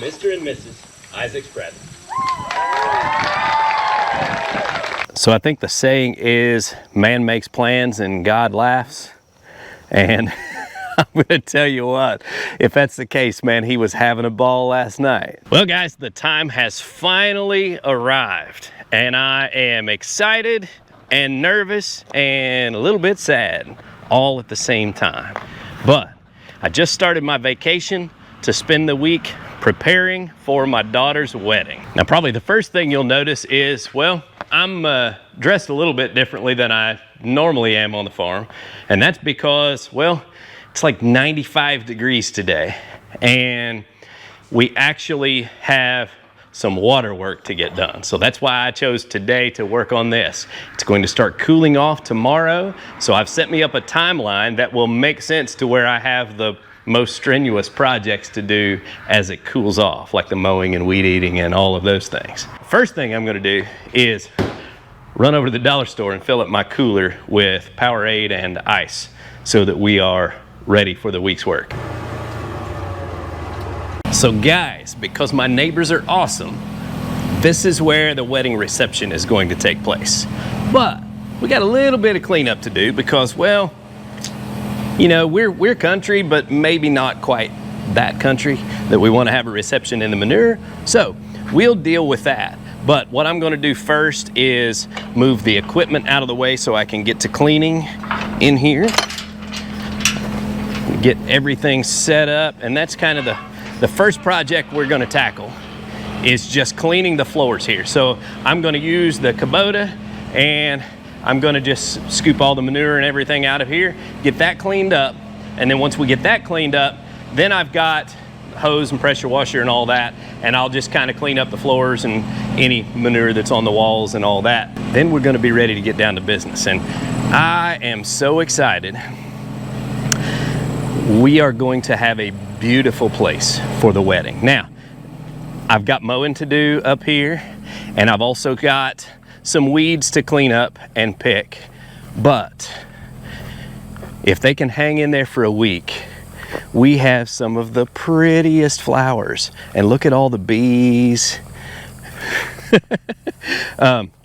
Mr. and Mrs. Isaac Spratt. So I think the saying is, man makes plans and God laughs. And I'm gonna tell you what, if that's the case, man, he was having a ball last night. Well guys, the time has finally arrived and I am excited and nervous and a little bit sad all at the same time. But I just started my vacation to spend the week preparing for my daughter's wedding. Now probably the first thing you'll notice is, well, I'm dressed a little bit differently than I normally am on the farm. And that's because, well, it's like 95 degrees today. And we actually have some water work to get done. So that's why I chose today to work on this. It's going to start cooling off tomorrow. So I've set me up a timeline that will make sense to where I have the most strenuous projects to do as it cools off, like the mowing and weed eating and all of those things. First thing I'm gonna do is run over to the dollar store and fill up my cooler with Powerade and ice so that we are ready for the week's work. So guys, because my neighbors are awesome, this is where the wedding reception is going to take place. But we got a little bit of cleanup to do because, well, you know, we're country, but maybe not quite that country that we want to have a reception in the manure. So we'll deal with that. But what I'm going to do first is move the equipment out of the way so I can get to cleaning in here. Get everything set up. And that's kind of the first project we're going to tackle is just cleaning the floors here. So I'm going to use the Kubota and I'm gonna just scoop all the manure and everything out of here, get that cleaned up, and then once we get that cleaned up, then I've got hose and pressure washer and all that, and I'll just kind of clean up the floors and any manure that's on the walls and all that. Then we're gonna be ready to get down to business, and I am so excited. We are going to have a beautiful place for the wedding. Now, I've got mowing to do up here, and I've also got some weeds to clean up and pick. But if they can hang in there for a week, we have some of the prettiest flowers. And look at all the bees.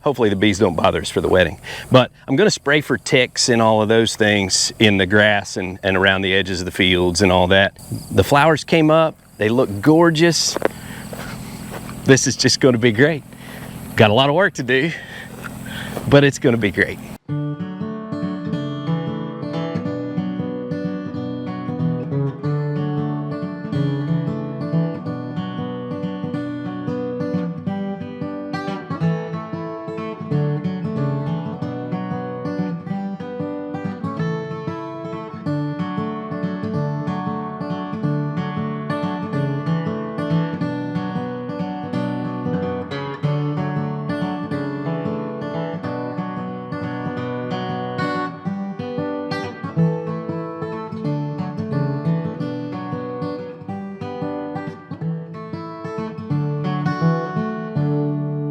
Hopefully the bees don't bother us for the wedding. But I'm gonna spray for ticks and all of those things in the grass and around the edges of the fields and all that. The flowers came up, they look gorgeous. This is just gonna be great. Got a lot of work to do, but it's gonna be great.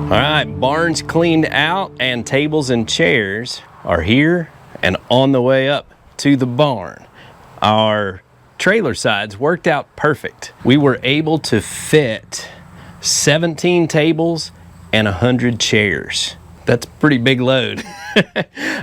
All right, barn's cleaned out and tables and chairs are here and on the way up to the barn. Our trailer sides worked out perfect. We were able to fit 17 tables and 100 chairs. That's a pretty big load.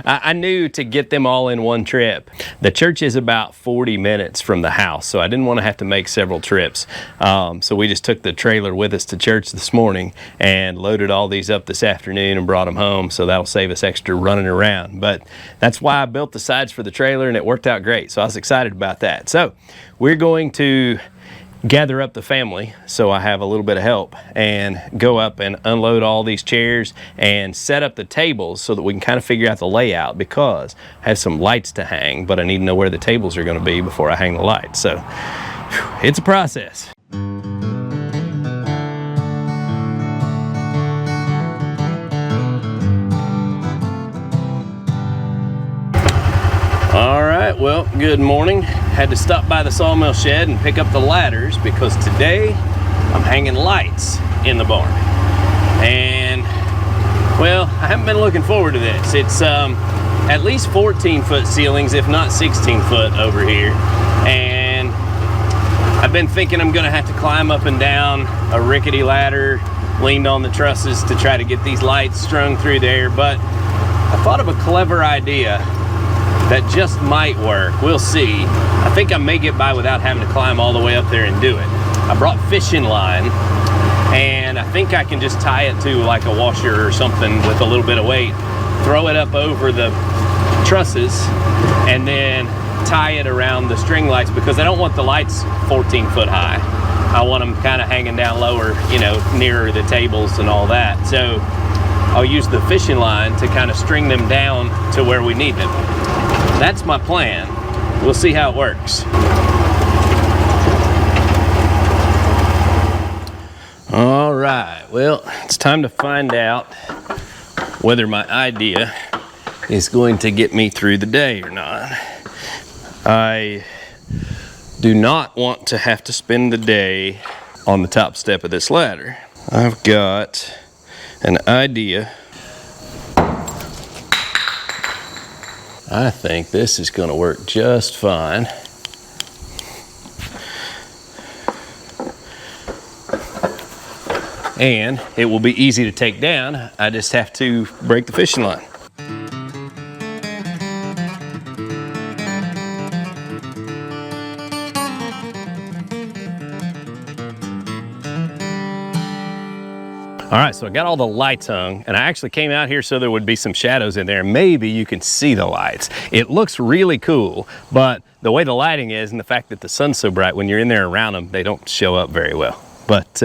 I knew to get them all in one trip. The church is about 40 minutes from the house, so I didn't want to have to make several trips. So we just took the trailer with us to church this morning and loaded all these up this afternoon and brought them home, so that'll save us extra running around. But that's why I built the sides for the trailer, and it worked out great, so I was excited about that. So we're going to gather up the family so I have a little bit of help and go up and unload all these chairs and set up the tables so that we can kind of figure out the layout, because I have some lights to hang, but I need to know where the tables are going to be before I hang the lights. So it's a process. All right, well, good morning. Had to stop by the sawmill shed and pick up the ladders because today I'm hanging lights in the barn. And, well, I haven't been looking forward to this. It's at least 14-foot ceilings, if not 16 foot over here. And I've been thinking I'm gonna have to climb up and down a rickety ladder, leaned on the trusses to try to get these lights strung through there, but I thought of a clever idea that just might work. We'll see. I think I may get by without having to climb all the way up there and do it. I brought fishing line, and I think I can just tie it to like a washer or something with a little bit of weight, throw it up over the trusses, and then tie it around the string lights, because I don't want the lights 14 foot high. I want them kind of hanging down lower, you know, nearer the tables and all that. So I'll use the fishing line to kind of string them down to where we need them. That's my plan. We'll see how it works. All right, well, it's time to find out whether my idea is going to get me through the day or not. I do not want to have to spend the day on the top step of this ladder. I've got an idea. I think this is going to work just fine. And it will be easy to take down. I just have to break the fishing line. All right, so I got all the lights hung, and I actually came out here so there would be some shadows in there. Maybe you can see the lights. It looks really cool, but the way the lighting is and the fact that the sun's so bright, when you're in there around them, they don't show up very well. But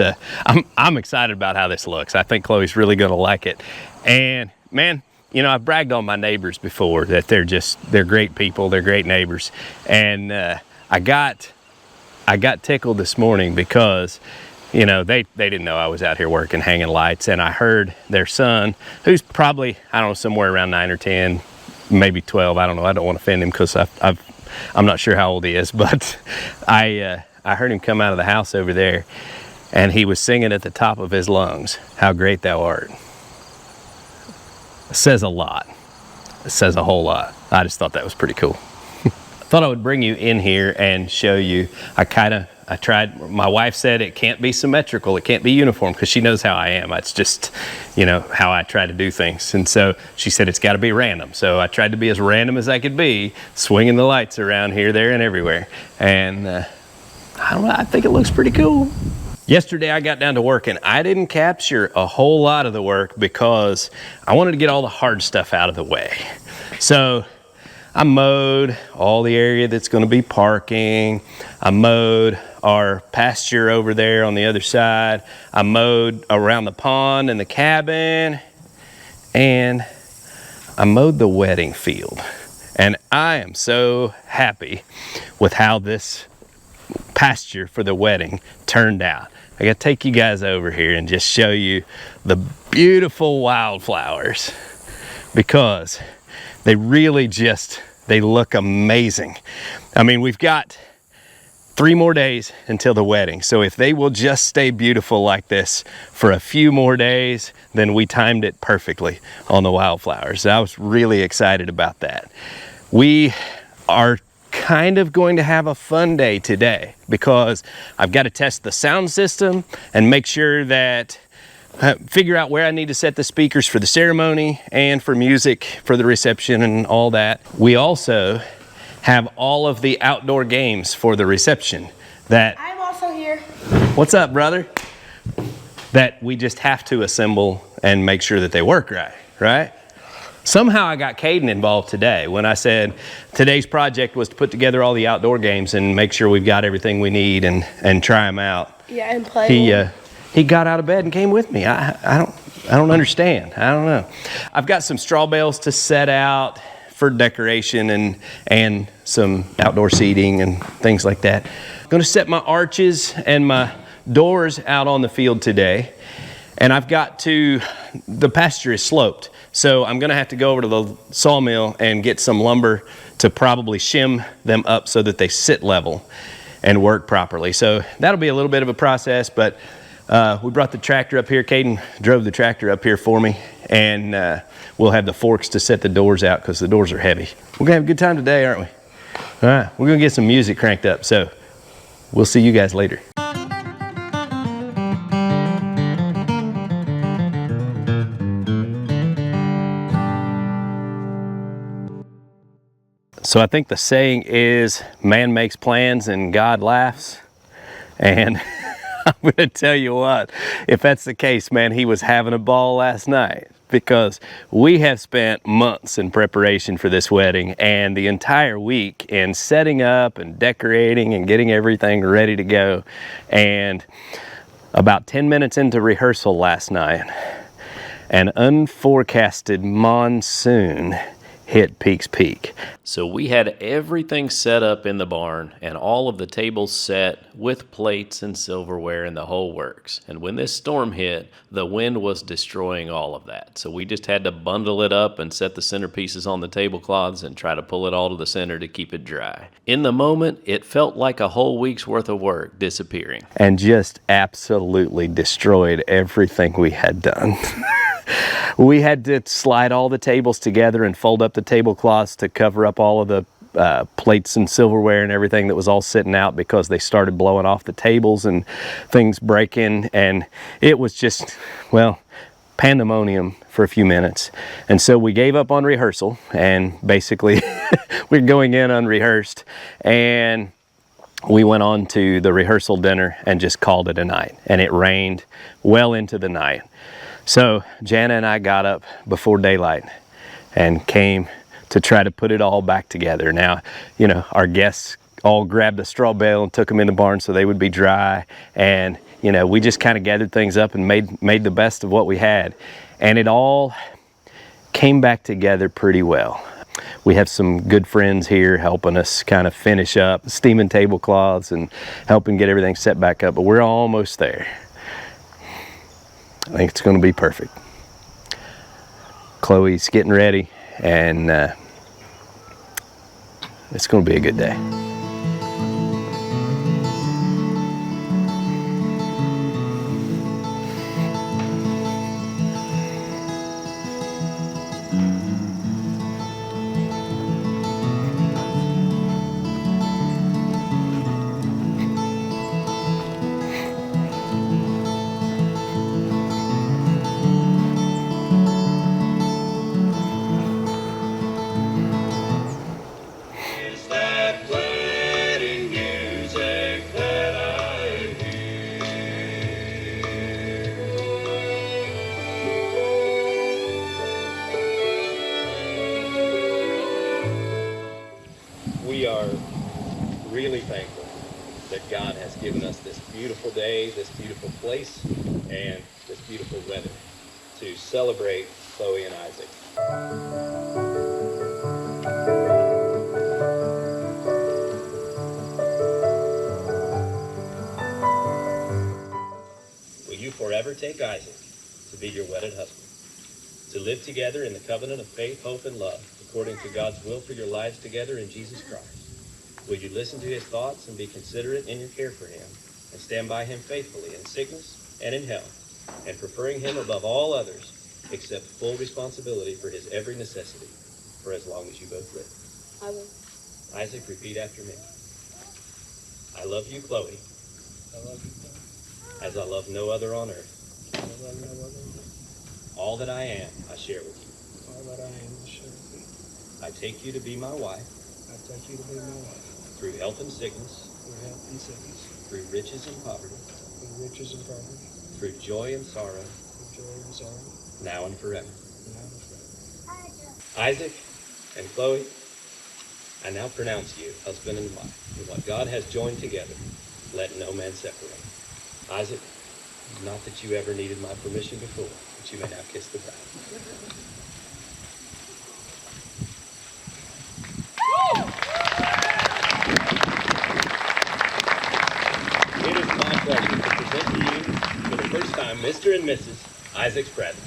I'm excited about how this looks. I think Chloe's really gonna like it. And man, you know, I've bragged on my neighbors before that they're great people, they're great neighbors. And I got tickled this morning because, you know, they didn't know I was out here working, hanging lights, and I heard their son, who's probably, I don't know, somewhere around 9 or 10, maybe 12, I don't know, I don't want to offend him because I'm not sure how old he is, but I heard him come out of the house over there, and he was singing at the top of his lungs, "How great thou art." It says a lot. It says a whole lot. I just thought that was pretty cool. I thought I would bring you in here and show you. I tried, my wife said it can't be symmetrical, it can't be uniform, because she knows how I am. It's just, you know, how I try to do things. And so she said it's got to be random. So I tried to be as random as I could be, swinging the lights around here, there, and everywhere. And I don't know, I think it looks pretty cool. Yesterday I got down to work, and I didn't capture a whole lot of the work because I wanted to get all the hard stuff out of the way. So I mowed all the area that's going to be parking. I mowed our pasture over there on the other side. I mowed around the pond and the cabin, and I mowed the wedding field. And I am so happy with how this pasture for the wedding turned out. I got to take you guys over here and just show you the beautiful wildflowers, because they really they look amazing. I mean, we've got 3 more days until the wedding. So if they will just stay beautiful like this for a few more days, then we timed it perfectly on the wildflowers. I was really excited about that. We are kind of going to have a fun day today because I've got to test the sound system and make sure that figure out where I need to set the speakers for the ceremony and for music for the reception and all that. We also have all of the outdoor games for the reception that I'm also here. What's up, brother? That we just have to assemble and make sure that they work right? Somehow I got Caden involved today when I said today's project was to put together all the outdoor games and make sure we've got everything we need and try them out. Yeah, and play. He got out of bed and came with me. I don't understand. I don't know. I've got some straw bales to set out for decoration and some outdoor seating and things like that. I'm going to set my arches and my doors out on the field today. And the pasture is sloped. So I'm going to have to go over to the sawmill and get some lumber to probably shim them up so that they sit level and work properly. So that'll be a little bit of a process, but we brought the tractor up here. Caden drove the tractor up here for me, and we'll have the forks to set the doors out because the doors are heavy. We're going to have a good time today, aren't we? All right, we're going to get some music cranked up. So We'll see you guys later. So I think the saying is, man makes plans and God laughs. And I'm gonna tell you what, if that's the case, man, he was having a ball last night, because we have spent months in preparation for this wedding and the entire week in setting up and decorating and getting everything ready to go. And about 10 minutes into rehearsal last night, an unforecasted monsoon hit Peaks Peak. So we had everything set up in the barn and all of the tables set with plates and silverware and the whole works. And when this storm hit, the wind was destroying all of that. So we just had to bundle it up and set the centerpieces on the tablecloths and try to pull it all to the center to keep it dry. In the moment, it felt like a whole week's worth of work disappearing. And just absolutely destroyed everything we had done. We had to slide all the tables together and fold up the tablecloths to cover up all of the plates and silverware and everything that was all sitting out, because they started blowing off the tables and things breaking. And it was just, well, pandemonium for a few minutes. And so we gave up on rehearsal, and basically we're going in unrehearsed, and we went on to the rehearsal dinner and just called it a night. And it rained well into the night. So Jana and I got up before daylight and came to try to put it all back together. Now, you know, our guests all grabbed a straw bale and took them in the barn so they would be dry. And, you know, we just kind of gathered things up and made the best of what we had. And it all came back together pretty well. We have some good friends here helping us kind of finish up, steaming tablecloths and helping get everything set back up, but we're almost there. I think it's going to be perfect. Chloe's getting ready, and it's going to be a good day. We are really thankful that God has given us this beautiful day, this beautiful place, and this beautiful weather to celebrate Chloe and Isaac. Will you forever take Isaac to be your wedded husband, to live together in the covenant of faith, hope, and love, according to God's will for your lives together in Jesus Christ? Will you listen to his thoughts and be considerate in your care for him, and stand by him faithfully in sickness and in health, and preferring him above all others, accept full responsibility for his every necessity for as long as you both live? I will. Isaac, repeat after me. I love you, Chloe, I love you, Chloe. as I love no other on earth. I love no other than you. All that I am, I share with you. All that I am is share with you. I take you to be my wife, I take you to be my wife, through health and sickness, through health and sickness, through riches and poverty, through riches and poverty, through joy and sorrow, through joy and sorrow, now and forever. now and forever. Isaac and Chloe, I now pronounce you husband and wife. And what God has joined together, let no man separate. Isaac, not that you ever needed my permission before, but you may now kiss the bride. It is my pleasure to present to you for the first time Mr. and Mrs. Isaac Bradley.